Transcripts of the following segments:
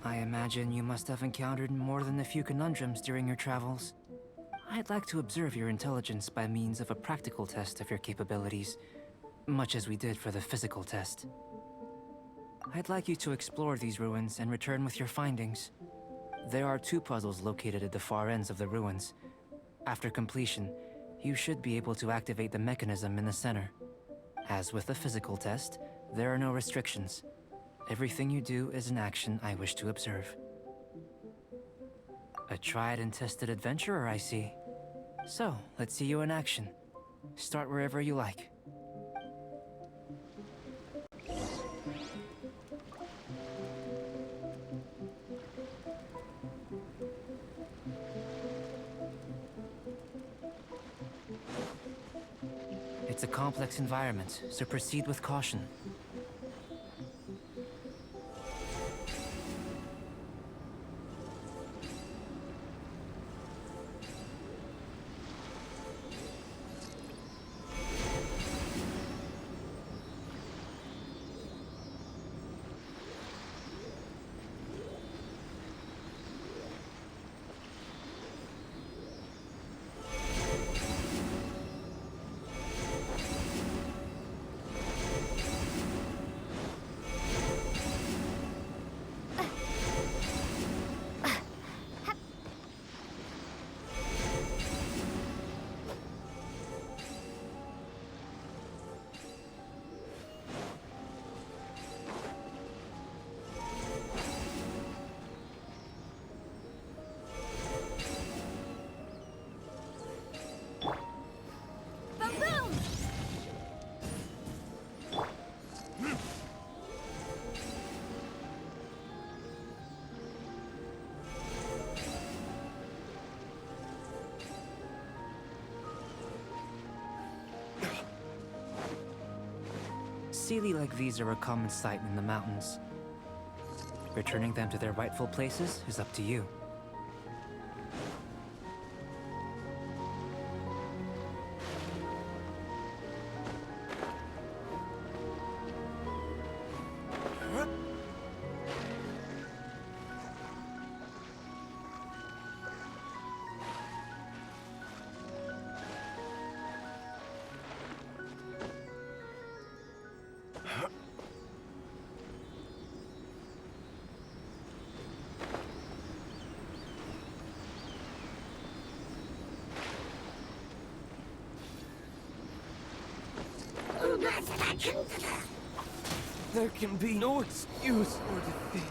I imagine you must have encountered more than a few conundrums during your travels. I'd like to observe your intelligence by means of a practical test of your capabilities, much as we did for the physical test. I'd like you to explore these ruins and return with your findings. There are 2 puzzles located at the far ends of the ruins. After completion, you should be able to activate the mechanism in the center. As with the physical test, there are no restrictions. Everything you do is an action I wish to observe. A tried and tested adventurer, I see. So, let's see you in action. Start wherever you like. It's a complex environment, so proceed with caution. Sealy like these are a common sight in the mountains. Returning them to their rightful places is up to you. There can be no excuse or defeat.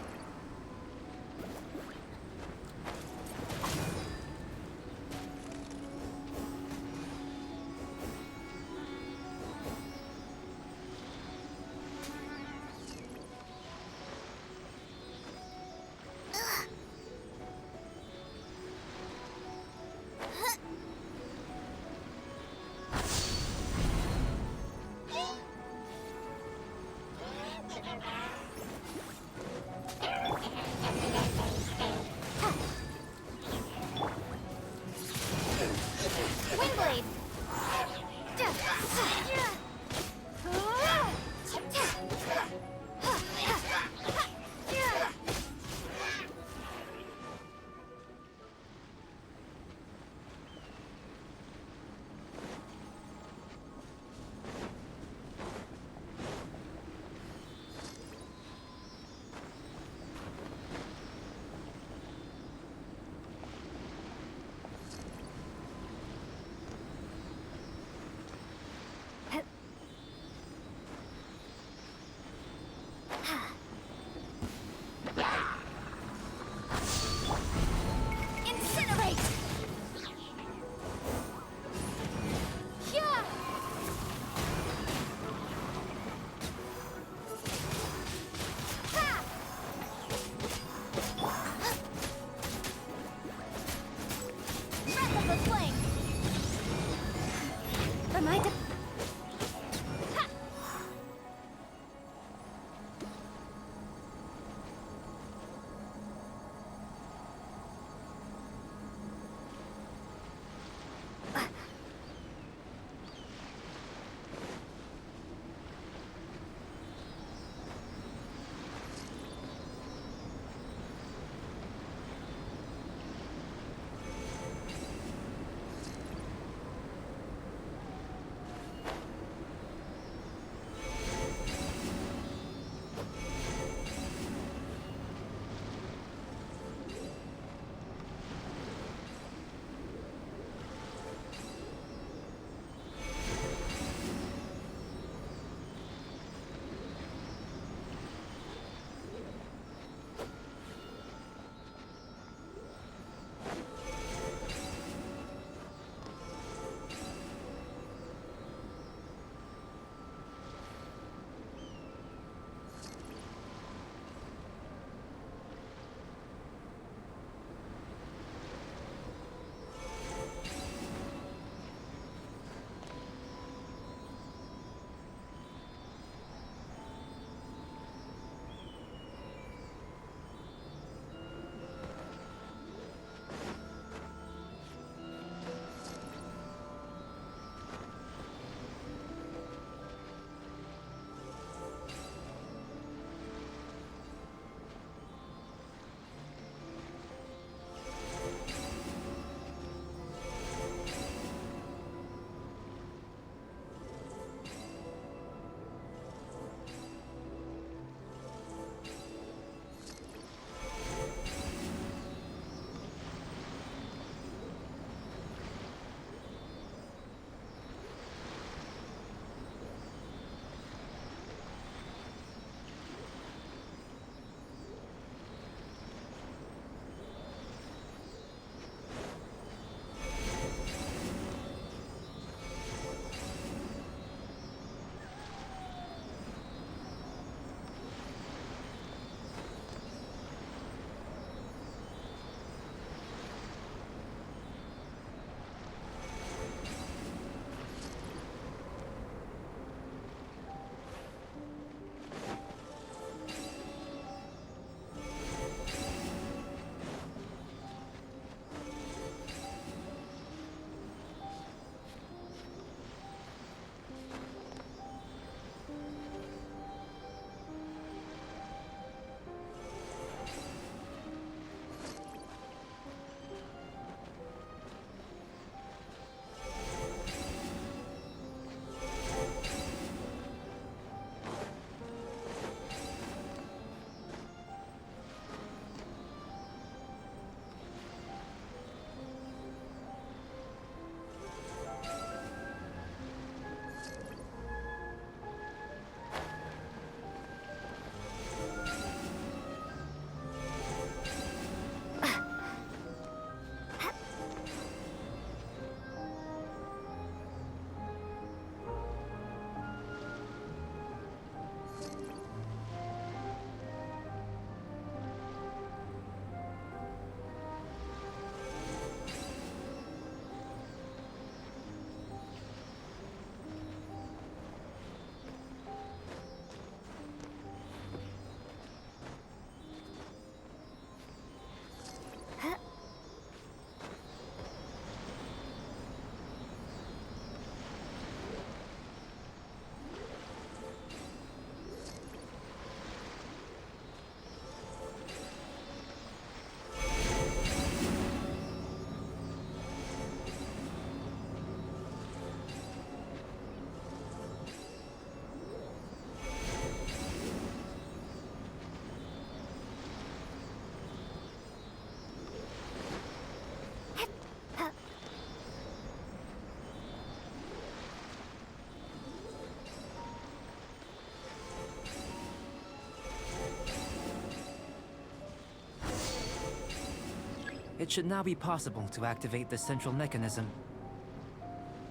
it should now be possible to activate the central mechanism.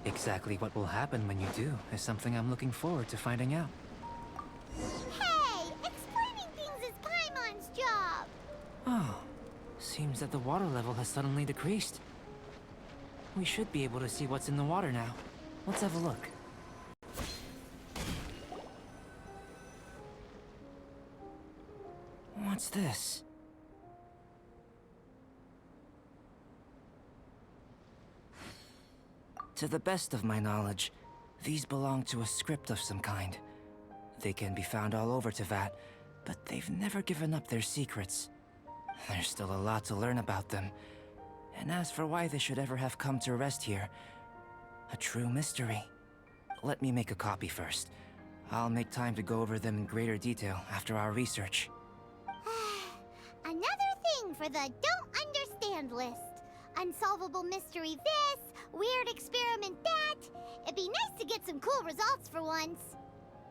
Exactly what will happen when you do is something I'm looking forward to finding out. Hey! Explaining things is Paimon's job! Oh, seems that the water level has suddenly decreased. We should be able to see what's in the water now. Let's have a look. What's this? To the best of my knowledge, these belong to a script of some kind. They can be found all over Teyvat, but they've never given up their secrets. There's still a lot to learn about them. And as for why they should ever have come to rest here, a true mystery. Let me make a copy first. I'll make time to go over them in greater detail after our research. Another thing for the don't understand list. Unsolvable mystery this, weird experiment that. It'd be nice to get some cool results for once.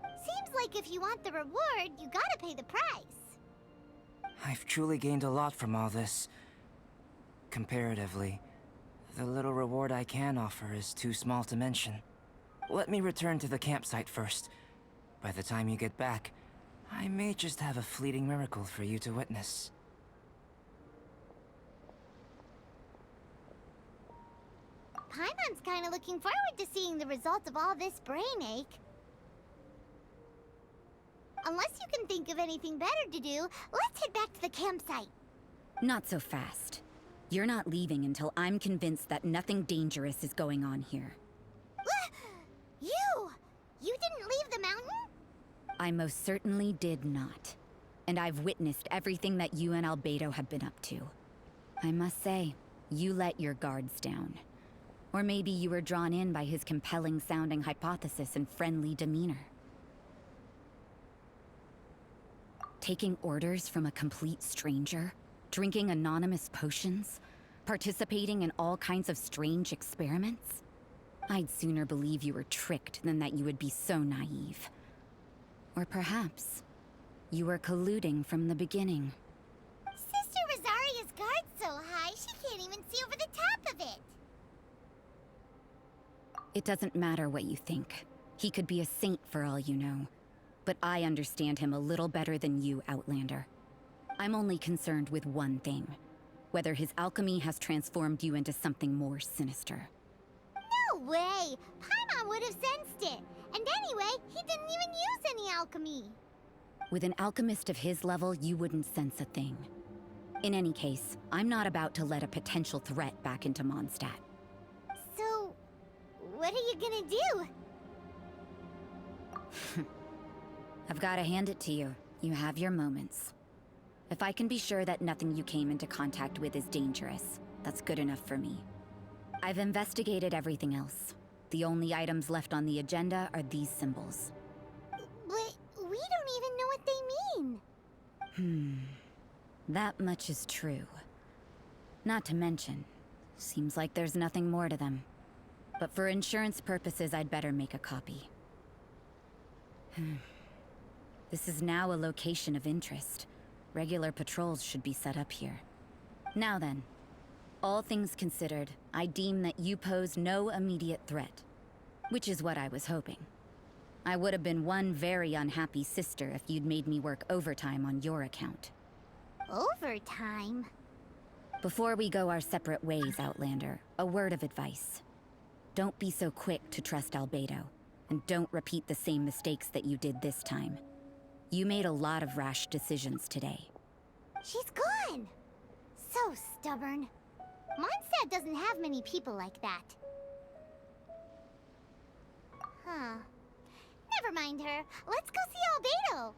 Seems like if you want the reward, you gotta pay the price. I've truly gained a lot from all this. Comparatively, the little reward I can offer is too small to mention. Let me return to the campsite first. By the time you get back, I may just have a fleeting miracle for you to witness. Paimon's kinda looking forward to seeing the results of all this brain ache. Unless you can think of anything better to do, let's head back to the campsite. Not so fast. You're not leaving until I'm convinced that nothing dangerous is going on here. You! You didn't leave the mountain? I most certainly did not. And I've witnessed everything that you and Albedo have been up to. I must say, you let your guards down. Or maybe you were drawn in by his compelling-sounding hypothesis and friendly demeanor. Taking orders from a complete stranger? Drinking anonymous potions? Participating in all kinds of strange experiments? I'd sooner believe you were tricked than that you would be so naive. Or perhaps, you were colluding from the beginning. Sister Rosaria's guard's so high, she can't even see over the top of it. It doesn't matter what you think. He could be a saint for all you know. But I understand him a little better than you, Outlander. I'm only concerned with one thing. Whether his alchemy has transformed you into something more sinister. No way! Paimon would have sensed it. And anyway, he didn't even use any alchemy. With an alchemist of his level, you wouldn't sense a thing. In any case, I'm not about to let a potential threat back into Mondstadt. So, what are you gonna do? I've gotta hand it to you. You have your moments. If I can be sure that nothing you came into contact with is dangerous, that's good enough for me. I've investigated everything else. The only items left on the agenda are these symbols. But we don't even know what they mean. That much is true. Not to mention, seems like there's nothing more to them. But for insurance purposes, I'd better make a copy. This is now a location of interest. Regular patrols should be set up here. Now then, all things considered, I deem that you pose no immediate threat. Which is what I was hoping. I would have been one very unhappy sister if you'd made me work overtime on your account. Overtime? Before we go our separate ways, Outlander, a word of advice. Don't be so quick to trust Albedo, and don't repeat the same mistakes that you did this time. You made a lot of rash decisions today. She's gone! So stubborn. Mondstadt doesn't have many people like that. Huh. Never mind her. Let's go see Albedo!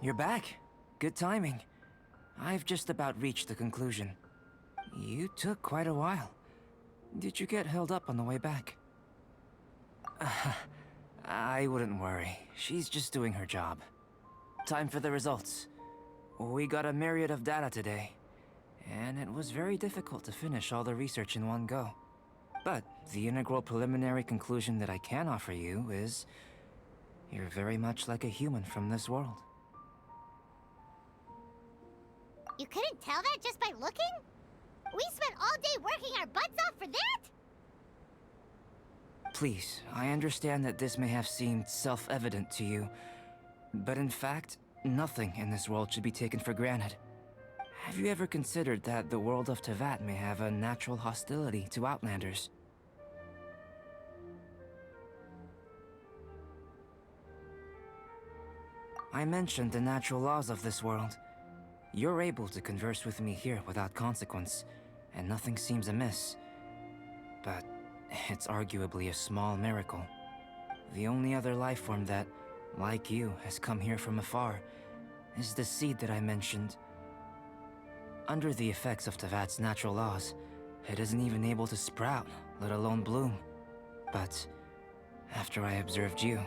You're back. Good timing. I've just about reached the conclusion. You took quite a while. Did you get held up on the way back? I wouldn't worry. She's just doing her job. Time for the results. We got a myriad of data today, and it was very difficult to finish all the research in one go. But the integral preliminary conclusion that I can offer you is you're very much like a human from this world. You couldn't tell that just by looking? We spent all day working our butts off for that? Please, I understand that this may have seemed self-evident to you, but in fact, nothing in this world should be taken for granted. Have you ever considered that the world of Teyvat may have a natural hostility to Outlanders? I mentioned the natural laws of this world. You're able to converse with me here without consequence, and nothing seems amiss. But it's arguably a small miracle. The only other life form that, like you, has come here from afar is the seed that I mentioned. Under the effects of Teyvat's natural laws, it isn't even able to sprout, let alone bloom. But after I observed you,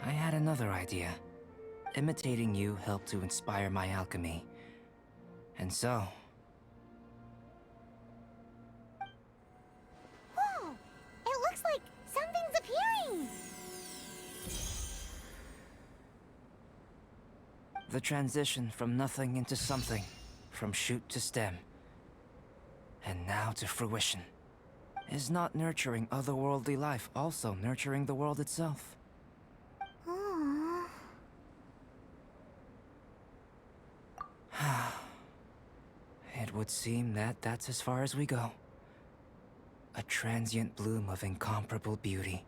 I had another idea. Imitating you helped to inspire my alchemy. And so... Whoa! It looks like something's appearing! The transition from nothing into something, from shoot to stem, and now to fruition. Is not nurturing otherworldly life also nurturing the world itself? Aww. It would seem that that's as far as we go. A transient bloom of incomparable beauty.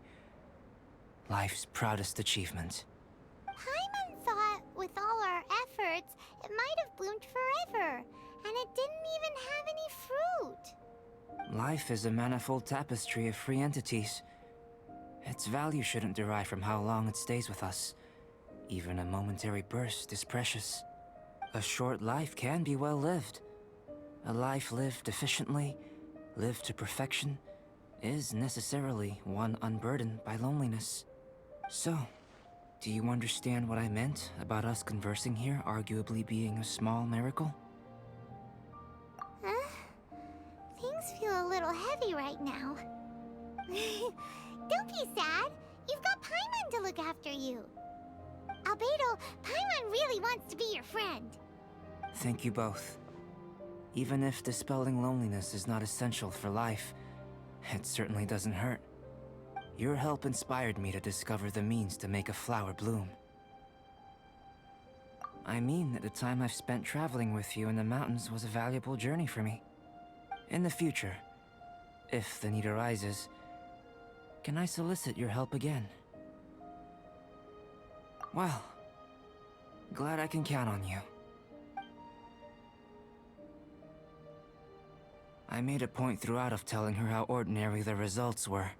Life's proudest achievement. Paimon thought with all our efforts, it might have bloomed forever, and it didn't even have any fruit. Life is a manifold tapestry of free entities. Its value shouldn't derive from how long it stays with us. Even a momentary burst is precious. A short life can be well lived. A life lived efficiently, lived to perfection, is necessarily one unburdened by loneliness. So, do you understand what I meant about us conversing here arguably being a small miracle? Huh? Things feel a little heavy right now. Don't be sad. You've got Paimon to look after you. Albedo, Paimon really wants to be your friend. Thank you both. Even if dispelling loneliness is not essential for life, it certainly doesn't hurt. Your help inspired me to discover the means to make a flower bloom. I mean that the time I've spent traveling with you in the mountains was a valuable journey for me. In the future, if the need arises, can I solicit your help again? Well, glad I can count on you. I made a point throughout of telling her how ordinary the results were.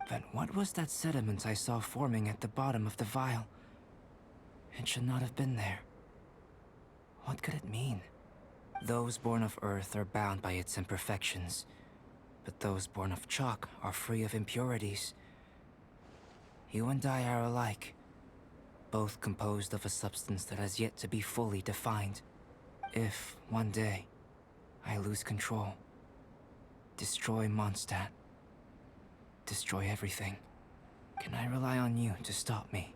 But what was that sediment I saw forming at the bottom of the vial? It should not have been there. What could it mean? Those born of Earth are bound by its imperfections, but those born of chalk are free of impurities. You and I are alike, both composed of a substance that has yet to be fully defined. If, one day, I lose control, destroy Mondstadt, destroy everything, can I rely on you to stop me?